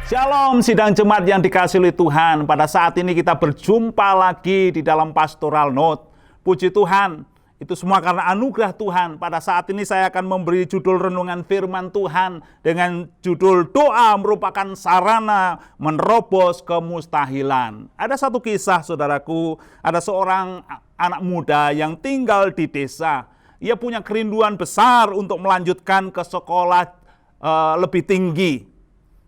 Shalom sidang jemaat yang dikasihi oleh Tuhan. Pada saat ini kita berjumpa lagi di dalam Pastoral Note. Puji Tuhan, itu semua karena anugerah Tuhan. Pada saat ini saya akan memberi judul renungan firman Tuhan dengan judul doa merupakan sarana menerobos kemustahilan. Ada satu kisah, saudaraku, ada seorang anak muda yang tinggal di desa. Ia punya kerinduan besar untuk melanjutkan ke sekolah lebih tinggi.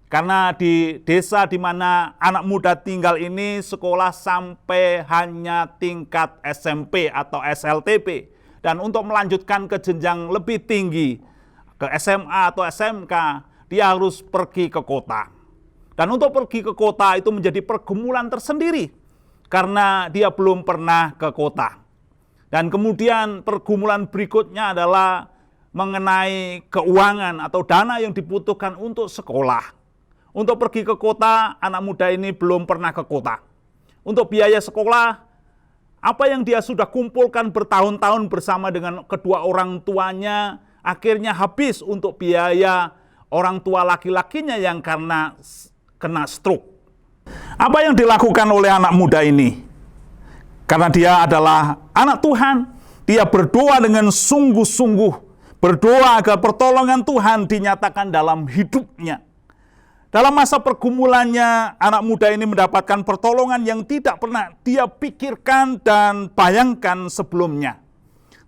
Karena di desa di mana anak muda tinggal ini sekolah sampai hanya tingkat SMP atau SLTP. Dan untuk melanjutkan ke jenjang lebih tinggi, ke SMA atau SMK, dia harus pergi ke kota. Dan untuk pergi ke kota itu menjadi pergumulan tersendiri, karena dia belum pernah ke kota. Dan kemudian pergumulan berikutnya adalah mengenai keuangan atau dana yang dibutuhkan untuk sekolah. Untuk pergi ke kota, anak muda ini belum pernah ke kota. Untuk biaya sekolah, apa yang dia sudah kumpulkan bertahun-tahun bersama dengan kedua orang tuanya, akhirnya habis untuk biaya orang tua laki-lakinya yang karena kena stroke. Apa yang dilakukan oleh anak muda ini? Karena dia adalah anak Tuhan, dia berdoa dengan sungguh-sungguh, berdoa agar pertolongan Tuhan dinyatakan dalam hidupnya. Dalam masa pergumulannya, anak muda ini mendapatkan pertolongan yang tidak pernah dia pikirkan dan bayangkan sebelumnya.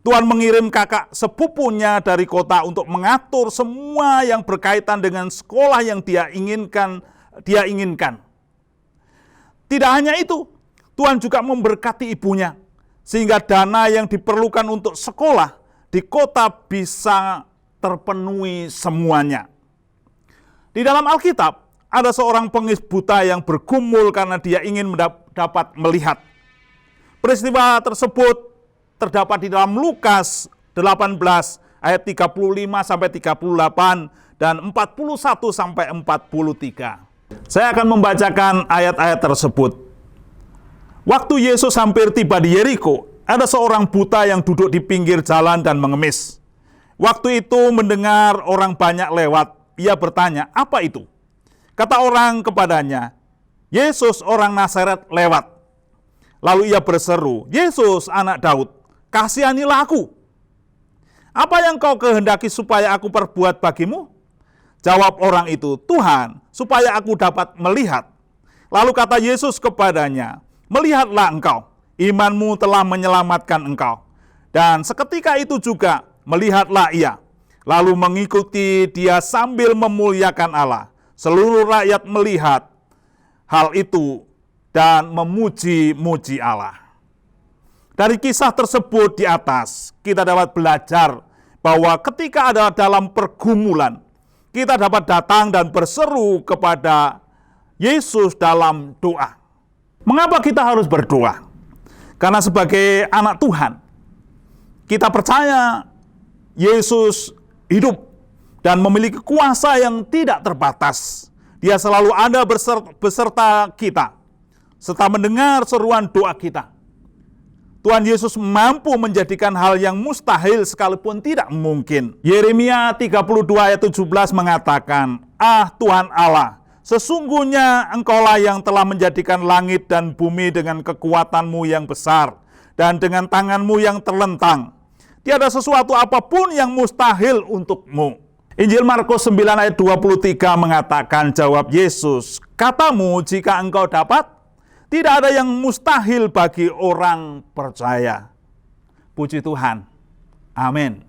Tuhan mengirim kakak sepupunya dari kota untuk mengatur semua yang berkaitan dengan sekolah yang dia inginkan. Tidak hanya itu, Tuhan juga memberkati ibunya, sehingga dana yang diperlukan untuk sekolah di kota bisa terpenuhi semuanya. Di dalam Alkitab, ada seorang pengis buta yang bergumul karena dia ingin dapat melihat. Peristiwa tersebut terdapat di dalam Lukas 18 ayat 35 sampai 38 dan 41 sampai 43. Saya akan membacakan ayat-ayat tersebut. Waktu Yesus hampir tiba di Yeriko, ada seorang buta yang duduk di pinggir jalan dan mengemis. Waktu itu mendengar orang banyak lewat. Ia bertanya, apa itu? Kata orang kepadanya, Yesus orang Nazaret lewat. Lalu ia berseru, Yesus anak Daud, kasihanilah aku. Apa yang kau kehendaki supaya aku perbuat bagimu? Jawab orang itu, Tuhan, supaya aku dapat melihat. Lalu kata Yesus kepadanya, melihatlah engkau, imanmu telah menyelamatkan engkau. Dan seketika itu juga melihatlah ia. Lalu mengikuti dia sambil memuliakan Allah. Seluruh rakyat melihat hal itu dan memuji-muji Allah. Dari kisah tersebut di atas, kita dapat belajar bahwa ketika ada dalam pergumulan, kita dapat datang dan berseru kepada Yesus dalam doa. Mengapa kita harus berdoa? Karena sebagai anak Tuhan, kita percaya Yesus hidup dan memiliki kuasa yang tidak terbatas. Dia selalu ada beserta kita, serta mendengar seruan doa kita. Tuhan Yesus mampu menjadikan hal yang mustahil sekalipun tidak mungkin. Yeremia 32 ayat 17 mengatakan, Ah Tuhan Allah, sesungguhnya Engkaulah yang telah menjadikan langit dan bumi dengan kekuatan-Mu yang besar, dan dengan tangan-Mu yang terlentang. Tiada sesuatu apapun yang mustahil untukmu. Injil Markus 9 ayat 23 mengatakan, jawab Yesus, katamu jika engkau dapat, tidak ada yang mustahil bagi orang percaya. Puji Tuhan. Amin.